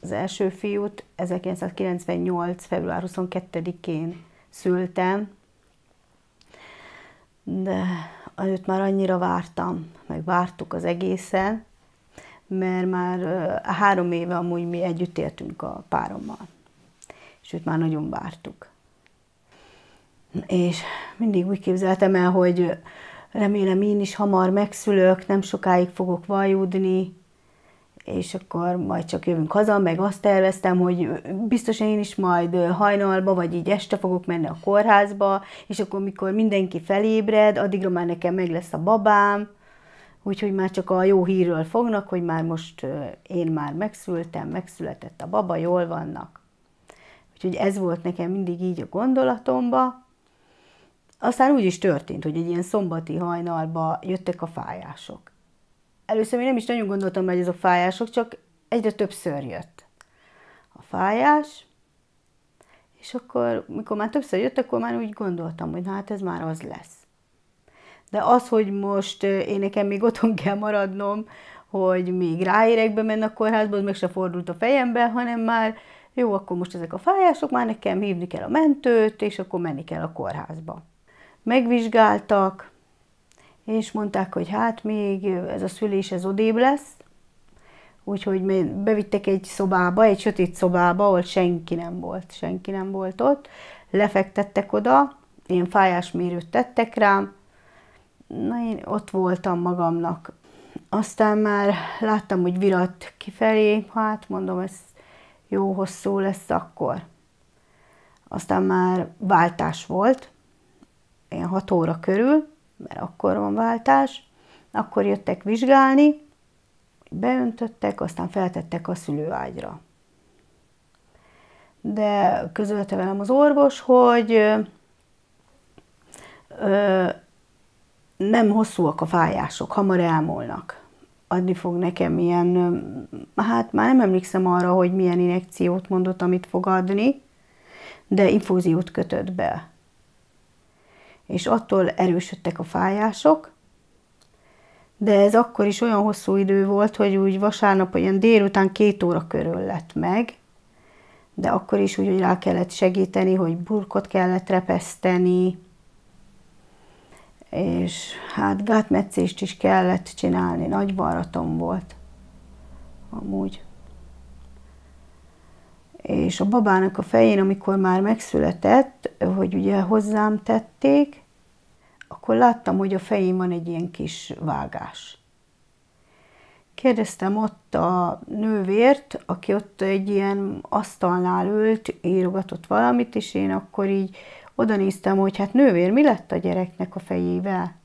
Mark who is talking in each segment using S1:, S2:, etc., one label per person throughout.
S1: Az első fiút 1998. február 22-én szültem, de őt már annyira vártam, meg vártuk az egészen, mert már 3 éve amúgy mi együtt éltünk a párommal, és őt már nagyon vártuk. És mindig úgy képzeltem el, hogy remélem én is hamar megszülök, nem sokáig fogok vajudni, és akkor majd csak jövünk haza, meg azt terveztem, hogy biztosan én is majd hajnalba, vagy így este fogok menni a kórházba, és akkor mikor mindenki felébred, addigra már nekem meg lesz a babám, úgyhogy már csak a jó hírről fognak, hogy már most én már megszültem, megszületett a baba, jól vannak. Úgyhogy ez volt nekem mindig így a gondolatomba. Aztán úgy is történt, hogy egy ilyen szombati hajnalba jöttek a fájások. Először még nem is nagyon gondoltam, hogy azok fájások, csak egyre többször jött a fájás, és akkor, mikor már többször jött, akkor már úgy gondoltam, hogy na, hát ez már az lesz. De az, hogy most én nekem még otthon kell maradnom, hogy még ráérek bemenni a kórházba, az meg se fordult a fejembe, hanem már jó, akkor most ezek a fájások, már nekem hívni kell a mentőt, és akkor menni kell a kórházba. Megvizsgáltak, és mondták, hogy hát még ez a szülés ez odébb lesz, úgyhogy bevittek egy szobába, egy sötét szobába, ahol senki nem volt ott, lefektettek oda, ilyen fájásmérőt tettek rám, na én ott voltam magamnak. Aztán már láttam, hogy virrat kifelé, hát mondom, ez jó hosszú lesz akkor. Aztán már váltás volt, ilyen 6 óra körül, mert akkor van váltás, akkor jöttek vizsgálni, beöntöttek, aztán feltettek a szülőágyra. De közölte velem az orvos, hogy nem hosszúak a fájások, hamar elmúlnak. Adni fog nekem ilyen, hát már nem emlékszem arra, hogy milyen injekciót mondott, amit fog adni, de infúziót kötött be. És attól erősödtek a fájások, de ez akkor is olyan hosszú idő volt, hogy úgy vasárnap olyan délután 2 óra körül lett meg, de akkor is úgy, hogy rá kellett segíteni, hogy burkot kellett repeszteni, és hát gátmetszést is kellett csinálni, nagy varratom volt amúgy. És a babának a fején, amikor már megszületett, hogy ugye hozzám tették, akkor láttam, hogy a fején van egy ilyen kis vágás. Kérdeztem ott a nővért, aki ott egy ilyen asztalnál ült, írogatott valamit, és én akkor így oda néztem, hogy hát nővér, mi lett a gyereknek a fejével?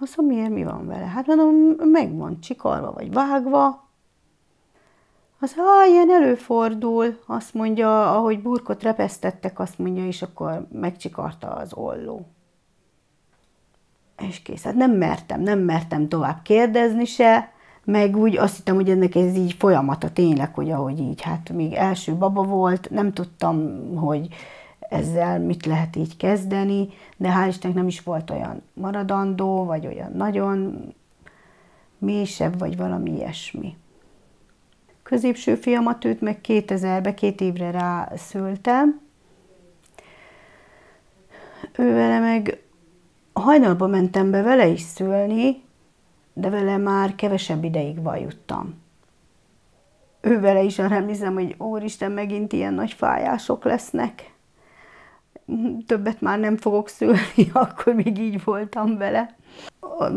S1: Azt mondom, miért, mi van vele? Hát mondom, meg van csikarva vagy vágva. Azt mondja, ilyen előfordul, azt mondja, ahogy burkot repesztettek, azt mondja, és akkor megcsikarta az olló. És kész, hát nem mertem tovább kérdezni se, meg úgy azt hittem, hogy ennek ez így folyamata tényleg, hogy ahogy így, hát még első baba volt, nem tudtam, hogy ezzel mit lehet így kezdeni, de hál' Istennek nem is volt olyan maradandó, vagy olyan nagyon mélysebb, vagy valami ilyesmi. Középső fiamat őt meg 2000-ben, 2 évre rá szültem. Ővele meg hajnalba mentem be vele is szülni, de vele már kevesebb ideig vajudtam. Ővele is arra emlékszem, hogy úristen, megint ilyen nagy fájások lesznek. Többet már nem fogok szülni, akkor még így voltam vele.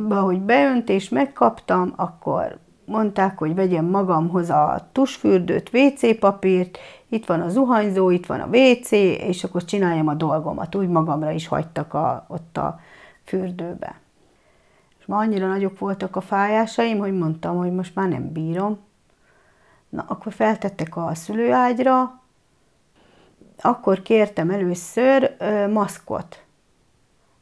S1: Ahogy beöntés megkaptam, akkor mondták, hogy vegyem magamhoz a tusfürdőt, WC papírt, itt van a zuhanyzó, itt van a WC, és akkor csináljam a dolgomat. Úgy magamra is hagytak ott a fürdőbe. És már annyira nagyok voltak a fájásaim, hogy mondtam, hogy most már nem bírom. Na, akkor feltettek a szülőágyra, akkor kértem először maszkot.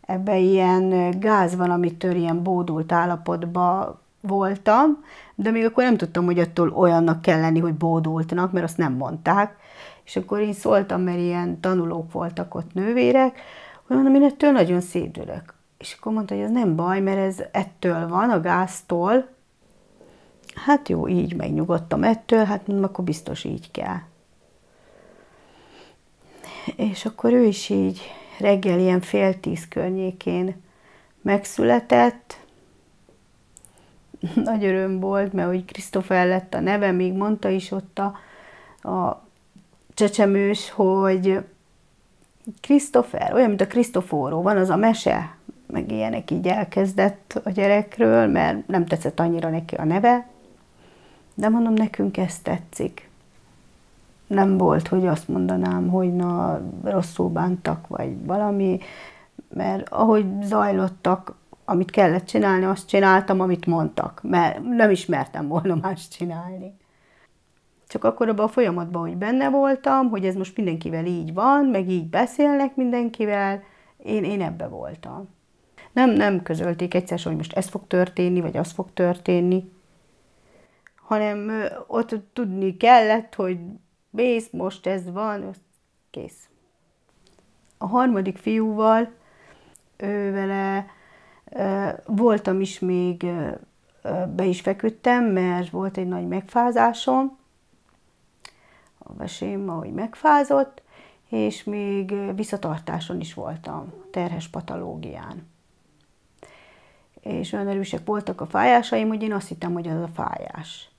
S1: Ebben ilyen gáz van, amitől ilyen bódult állapotban voltam, de még akkor nem tudtam, hogy attól olyannak kell lenni, hogy bódultnak, mert azt nem mondták. És akkor én szóltam, mert ilyen tanulók voltak ott, nővérek, hogy mondom, én ettől nagyon szédülök. És akkor mondta, hogy ez nem baj, mert ez ettől van, a gáztól. Hát jó, így megnyugodtam ettől, hát akkor biztos így kell. És akkor ő is így reggel ilyen 9:30 környékén megszületett. Nagy öröm volt, mert hogy Christopher lett a neve, még mondta is ott a csecsemős, hogy Christopher, olyan, mint a Cristoforo, van az a mese, meg ilyenek így elkezdett a gyerekről, mert nem tetszett annyira neki a neve, de mondom, nekünk ez tetszik. Nem volt, hogy azt mondanám, hogy na, rosszul bántak, vagy valami, mert ahogy zajlottak, amit kellett csinálni, azt csináltam, amit mondtak, mert nem ismertem volna más csinálni. Csak akkor abban a folyamatban, hogy benne voltam, hogy ez most mindenkivel így van, meg így beszélnek mindenkivel, én ebbe voltam. Nem közölték egyszer, hogy most ez fog történni, vagy az fog történni, hanem ott tudni kellett, hogy mész, most ez van, kész. A harmadik fiúval, vele voltam is még, be is feküdtem, mert volt egy nagy megfázásom, a vesém, ahogy megfázott, és még visszatartáson is voltam, terhes patológián. És olyan erősek voltak a fájásaim, hogy én azt hittem, hogy az a fájás.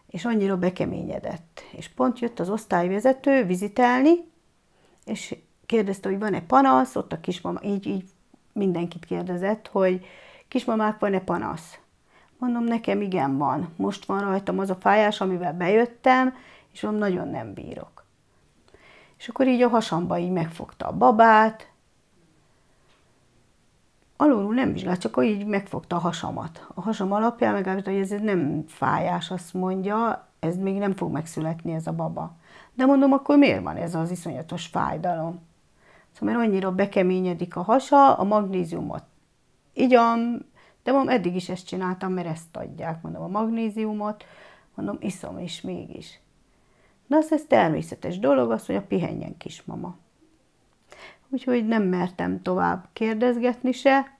S1: És annyira bekeményedett. És pont jött az osztályvezető vizitelni, és kérdezte, hogy van-e panasz, ott a kismama, így mindenkit kérdezett, hogy kismamák, van-e panasz? Mondom, nekem igen van. Most van rajtam az a fájás, amivel bejöttem, és mondom, nagyon nem bírok. És akkor így a hasamba így megfogta a babát, alulról nem vizsgált, csak így megfogta a hasamat. A hasam alapján megállapította, hogy ez nem fájás, azt mondja, ez még nem fog megszületni ez a baba. De mondom, akkor miért van ez az iszonyatos fájdalom? Szóval mert annyira bekeményedik a hasa, a magnéziumot igyam, de mondom, eddig is ezt csináltam, mert ezt adják, mondom, a magnéziumot, mondom, iszom is mégis. Na, ez természetes dolog, azt mondja, pihenjen kismama. Úgyhogy nem mertem tovább kérdezgetni se,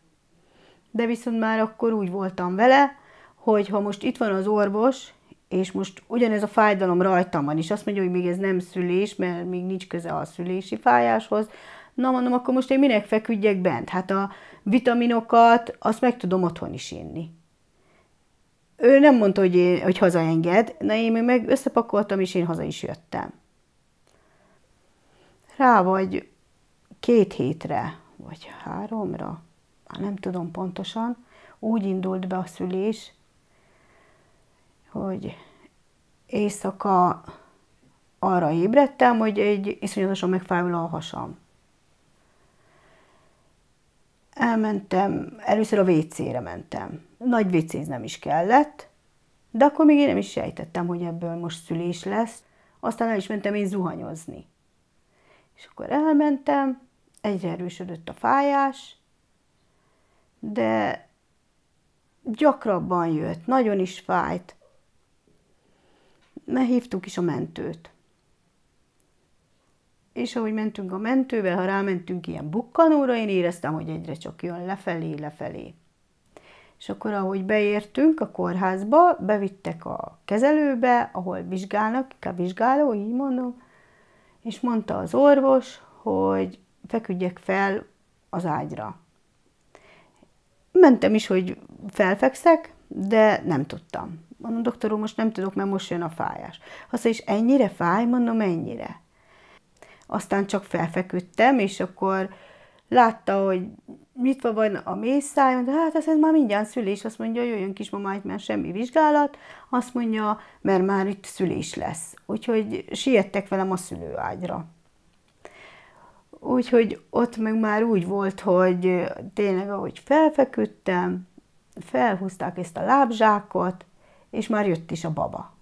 S1: de viszont már akkor úgy voltam vele, hogy ha most itt van az orvos, és most ugyanez a fájdalom rajtam van, és azt mondja, hogy még ez nem szülés, mert még nincs köze a szülési fájáshoz, na mondom, akkor most én minek feküdjek bent? Hát a vitaminokat, azt meg tudom otthon is inni. Ő nem mondta, hogy hazaenged, na én meg összepakoltam, és én haza is jöttem. Rá vagy 2 hétre, vagy 3-ra, már nem tudom pontosan, úgy indult be a szülés, hogy éjszaka arra ébredtem, hogy egy iszonyatosan megfájul a hasam. Elmentem, először a WC-re mentem. Nagy WC nem is kellett, de akkor még én nem is sejtettem, hogy ebből most szülés lesz. Aztán el is mentem én zuhanyozni. És akkor elmentem, egyre erősödött a fájás, de gyakrabban jött, nagyon is fájt. Hívtuk is a mentőt. És ahogy mentünk a mentővel, ha rámentünk ilyen bukkanóra, én éreztem, hogy egyre csak jön lefelé. És akkor, ahogy beértünk a kórházba, bevittek a kezelőbe, ahol vizsgálnak, inkább vizsgáló, így mondom, és mondta az orvos, hogy feküdjek fel az ágyra. Mentem is, hogy felfekszek, de nem tudtam. Mondom, doktor úr, most nem tudok, mert most jön a fájás. Azt mondja, és ennyire fáj? Mondom, ennyire. Aztán csak felfeküdtem, és akkor látta, hogy nyitva van a mészáj, mondta, hát ez már mindjárt szülés, azt mondja, jöjjön kismama, mert semmi vizsgálat, azt mondja, mert már itt szülés lesz. Úgyhogy siettek velem a szülőágyra. Úgyhogy ott meg már úgy volt, hogy tényleg, ahogy felfeküdtem, felhúzták ezt a lábzsákot, és már jött is a baba.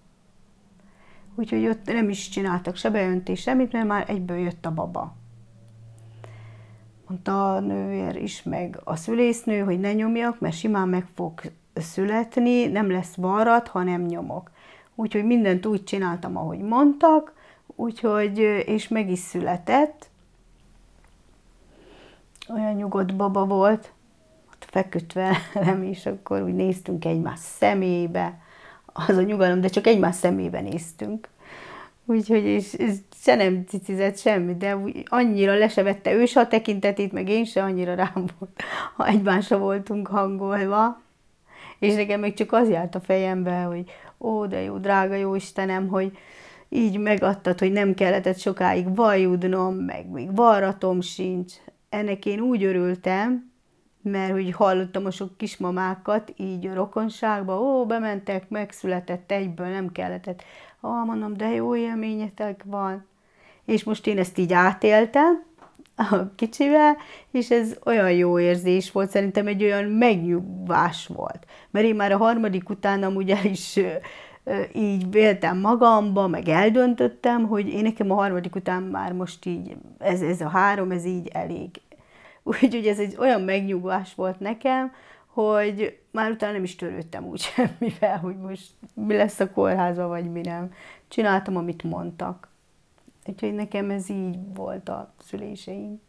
S1: Úgyhogy ott nem is csináltak se beöntést, semmit, mert már egyből jött a baba. Mondta a nővér is, meg a szülésznő, hogy ne nyomjak, mert simán meg fog születni, nem lesz varrat, ha nem nyomok. Úgyhogy mindent úgy csináltam, ahogy mondtak, úgyhogy, és meg is született. Olyan nyugodt baba volt, feküdt velem, és akkor úgy néztünk egymás szemébe, az a nyugalom, de csak egymás szemébe néztünk. Úgyhogy és se nem cicizett semmi, de úgy annyira le se vette ő se a tekintetét, meg én se annyira rám volt, ha egymásra voltunk hangolva. És nekem még csak az járt a fejembe, hogy ó, de jó, drága jó Istenem, hogy így megadtad, hogy nem kellett sokáig vajudnom, meg még varratom sincs. Ennek én úgy örültem, mert hogy hallottam a sok kismamákat így a rokonságba, ó, bementek, megszületett egyből, nem kellett. Mondom, de jó élményetek van. És most én ezt így átéltem a kicsivel, és ez olyan jó érzés volt, szerintem egy olyan megnyugvás volt. Mert én már a harmadik után amúgy el is így véltem magamba, meg eldöntöttem, hogy én nekem a harmadik után már most így, ez a 3, ez így elég. Úgyhogy ez egy olyan megnyugvás volt nekem, hogy már utána nem is törődtem úgy semmivel, hogy most mi lesz a kórházban, vagy mi nem. Csináltam, amit mondtak. Úgyhogy nekem ez így volt a szüléseim.